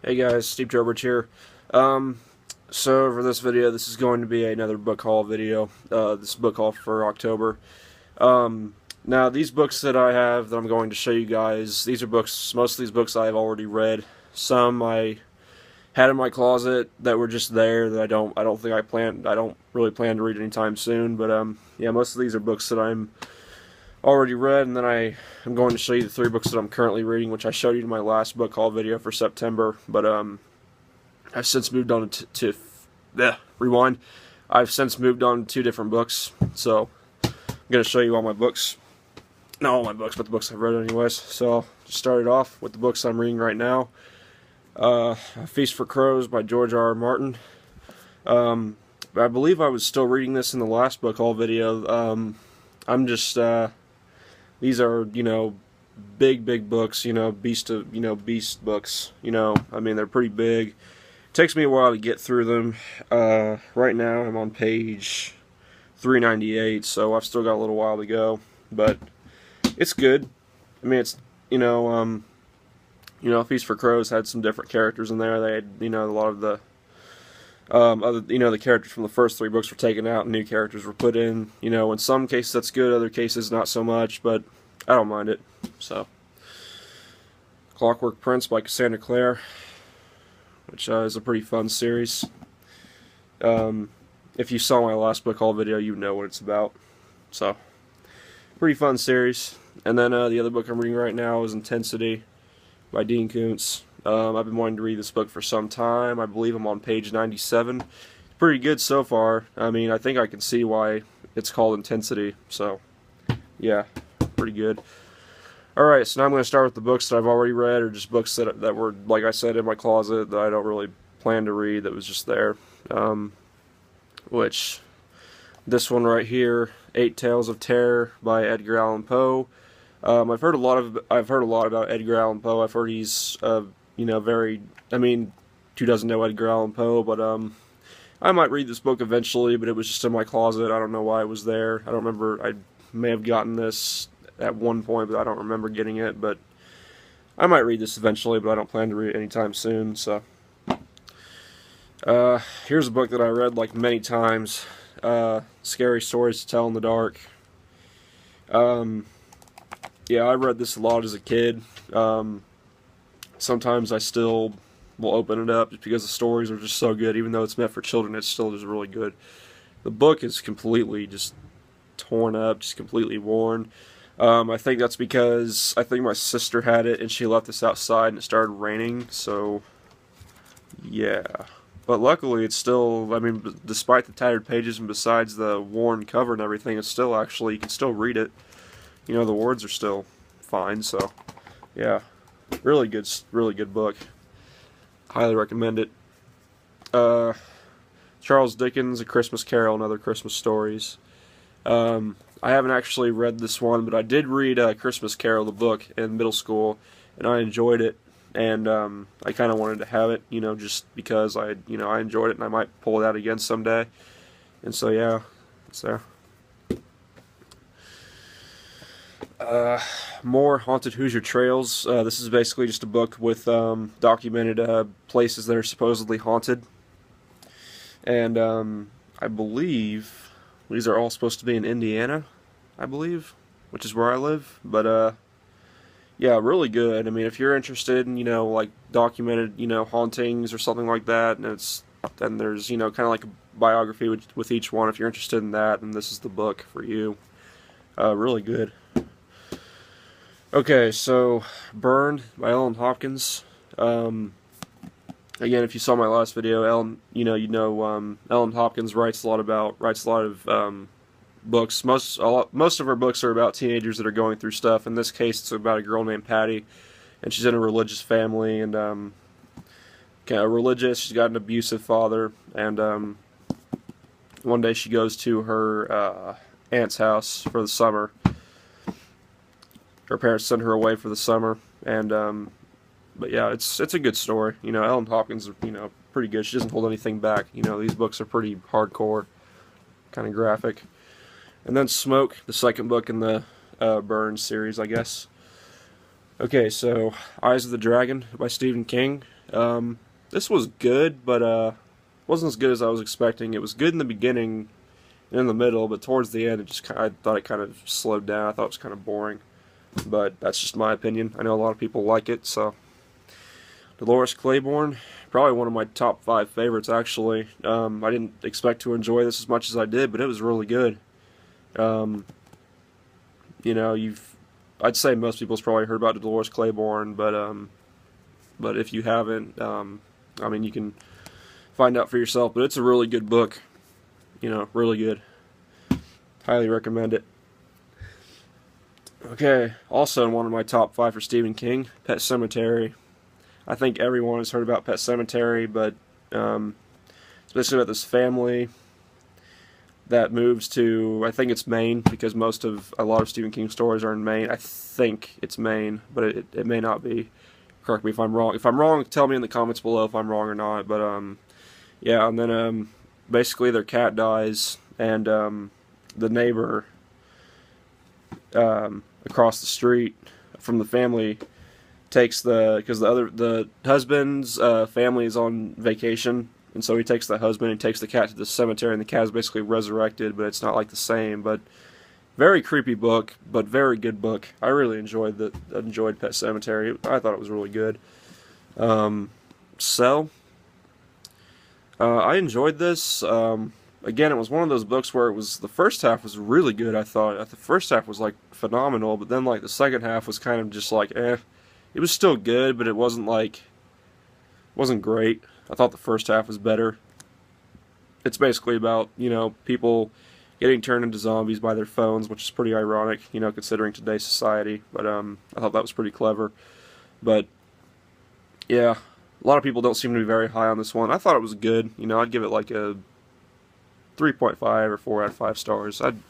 Hey guys, Steve Trowbridge here. So for this video, this is going to be another book haul video. This book haul for October. Now these books that I have that I'm going to show you guys, these are books. Most of these books I have already read. Some I had in my closet that were just there that I don't really plan to read anytime soon. But yeah, most of these are books that I'm already read, and then I'm going to show you the 3 books that I'm currently reading, which I showed you in my last book haul video for September. But I've since moved on rewind. I've since moved on to 2 different books, so I'm going to show you all my books. Not all my books, but the books I've read anyways. So I'll just start it off with the books I'm reading right now. A Feast for Crows by George R. R. Martin. I believe I was still reading this in the last book haul video. I'm just these are, big books, beast books, I mean, they're pretty big. It takes me a while to get through them. Right now I'm on page 398, so I've still got a little while to go, but it's good. I mean, it's, Feast for Crows had some different characters in there. They had, a lot of the the characters from the first 3 books were taken out and new characters were put in. In some cases that's good, other cases not so much, but I don't mind it. So, Clockwork Prince by Cassandra Clare, which is a pretty fun series. If you saw my last book haul video, you know what it's about. So, pretty fun series. And then the other book I'm reading right now is Intensity by Dean Koontz. I've been wanting to read this book for some time. I believe I'm on page 97. Pretty good so far. I mean, I think I can see why it's called Intensity. So, yeah, pretty good. Alright, so now I'm going to start with the books that I've already read, or just books that were, like I said, in my closet that I don't really plan to read, that was just there. Which, this one right here, 8 Tales of Terror by Edgar Allan Poe. I've heard a lot about Edgar Allan Poe. I've heard he's who doesn't know Edgar Allan Poe, but I might read this book eventually, but it was just in my closet. I don't know why it was there. I don't remember. I may have gotten this at one point, but I don't remember getting it. But I might read this eventually, but I don't plan to read it anytime soon. So here's a book that I read like many times. Scary Stories to Tell in the Dark. Yeah, I read this a lot as a kid. Sometimes I still will open it up just because the stories are just so good. Even though it's meant for children, it's still just really good. The book is completely just torn up, just completely worn. I think that's because I think my sister had it and she left us outside and it started raining, so yeah. But luckily it's still, I mean, despite the tattered pages and besides the worn cover and everything, it's still actually, you can still read it. The words are still fine, so yeah. Really good book. Highly recommend it. Charles Dickens, A Christmas Carol and Other Christmas Stories. I haven't actually read this one, but I did read Christmas Carol, the book, in middle school, and I enjoyed it. And I kind of wanted to have it, just because I enjoyed it, and I might pull it out again someday. And so yeah, it's there. More Haunted Hoosier Trails. This is basically just a book with documented places that are supposedly haunted. And I believe these are all supposed to be in Indiana, I believe, which is where I live. But yeah, really good. I mean, if you're interested in, like documented, hauntings or something like that, and then there's, kind of like a biography with each one. If you're interested in that, then this is the book for you. Really good. Okay, so Burned by Ellen Hopkins. Again, if you saw my last video, Ellen Hopkins writes a lot of books. Most of her books are about teenagers that are going through stuff. In this case, it's about a girl named Patty, and she's in a religious family, and she's got an abusive father, and one day she goes to her aunt's house for the summer. Her parents send her away for the summer, and but yeah, it's a good story. Ellen Hopkins is pretty good. She doesn't hold anything back. These books are pretty hardcore, kind of graphic. And then Smoke, the second book in the Burns series, I guess. Okay, so Eyes of the Dragon by Stephen King. This was good, but wasn't as good as I was expecting. It was good in the beginning and in the middle, but towards the end, I thought it kind of slowed down. I thought it was kind of boring, but that's just my opinion. I know a lot of people like it, so. Dolores Claiborne, probably one of my top 5 favorites, actually. I didn't expect to enjoy this as much as I did, but it was really good. You know, I'd say most people's probably heard about Dolores Claiborne, but if you haven't, I mean, you can find out for yourself. But it's a really good book. You know, really good. Highly recommend it. Okay, also in one of my top 5 for Stephen King, Pet Sematary. I think everyone has heard about Pet Sematary, but especially about this family that moves to, I think it's Maine, because a lot of Stephen King stories are in Maine. I think it's Maine, but it may not be. Correct me if I'm wrong. If I'm wrong, tell me in the comments below if I'm wrong or not. But yeah, and then basically their cat dies, and the neighbor across the street from the family takes because the husband's family is on vacation, and so he takes the husband and takes the cat to the cemetery, and the cat is basically resurrected, but it's not like the same. But very creepy book, but very good book. I really enjoyed Pet Sematary. I thought it was really good. Cell. I enjoyed this. Again, it was one of those books where the first half was really good. I thought the first half was like phenomenal, but then like the second half was kind of just like eh. It was still good, but it wasn't great. I thought the first half was better. It's basically about, you know, people getting turned into zombies by their phones, which is pretty ironic, you know, considering today's society. But I thought that was pretty clever. But yeah, a lot of people don't seem to be very high on this one. I thought it was good. You know, I'd give it like a 3.5 or 4 out of 5 stars. I didn't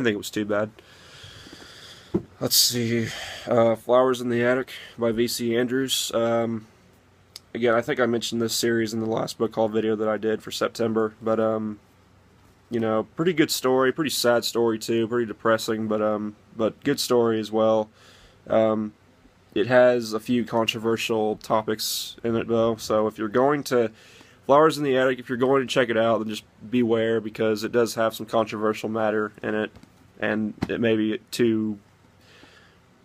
think it was too bad. Let's see, Flowers in the Attic by V.C. Andrews. Again, I think I mentioned this series in the last book haul video that I did for September, but you know, pretty good story, pretty sad story too, pretty depressing, but good story as well. It has a few controversial topics in it though, so if you're going to Flowers in the Attic, if you're going to check it out, then just beware, because it does have some controversial matter in it, and it may be too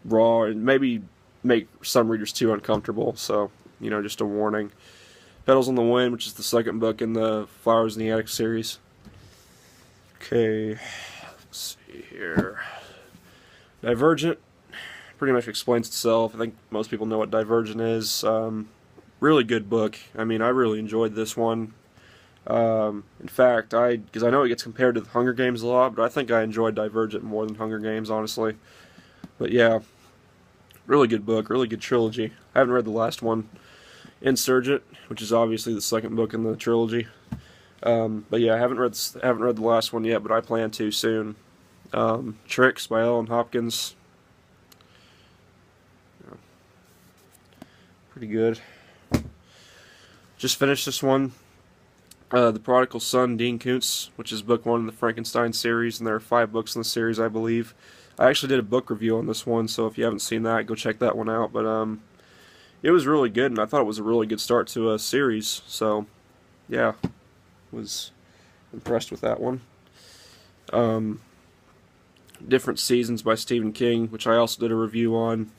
raw and maybe make some readers too uncomfortable, so, you know, just a warning. Petals in the Wind, which is the second book in the Flowers in the Attic series. Okay, let's see here. Divergent pretty much explains itself. I think most people know what Divergent is. Really good book. I mean, I really enjoyed this one. In fact, because I know it gets compared to the Hunger Games a lot, but I think I enjoyed Divergent more than Hunger Games, honestly. But yeah, really good book, really good trilogy. I haven't read the last one, Insurgent, which is obviously the second book in the trilogy. But yeah, I haven't read the last one yet, but I plan to soon. Tricks by Ellen Hopkins. Yeah. Pretty good. Just finished this one. The Prodigal Son, Dean Koontz, which is book 1 in the Frankenstein series, and there are 5 books in the series, I believe. I actually did a book review on this one, so if you haven't seen that, go check that one out. But it was really good, and I thought it was a really good start to a series. So, yeah, was impressed with that one. Different Seasons by Stephen King, which I also did a review on.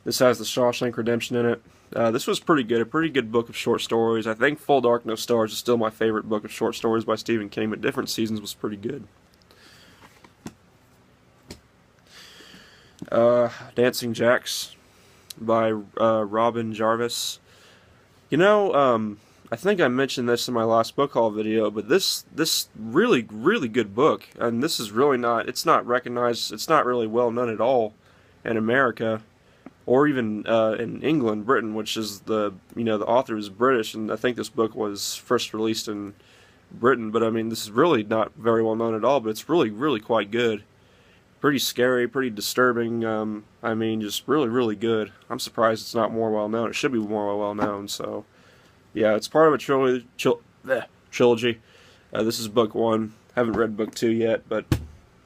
This has The Shawshank Redemption in it. This was pretty good, a pretty good book of short stories. I think Full Dark No Stars is still my favorite book of short stories by Stephen King, but Different Seasons was pretty good. Dancing Jacks by Robin Jarvis. You know, I think I mentioned this in my last book haul video, but this really good book, and this is really not, it's not recognized, it's not really well known at all in America, or even in England, Britain, which is the author is British, and I think this book was first released in Britain, but I mean, this is really not very well known at all, but it's really quite good. Pretty scary, pretty disturbing, I mean, just really good. I'm surprised it's not more well known. It should be more well known, so yeah, it's part of a trilogy. This is book 1. Haven't read book 2 yet, but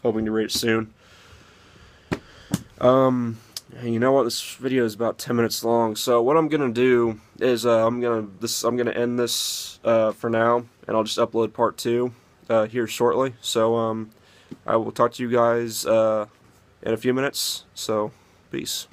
hoping to read it soon. You know what? This video is about 10 minutes long. So what I'm gonna do is I'm gonna end this for now, and I'll just upload part 2 here shortly. So I will talk to you guys in a few minutes. So peace.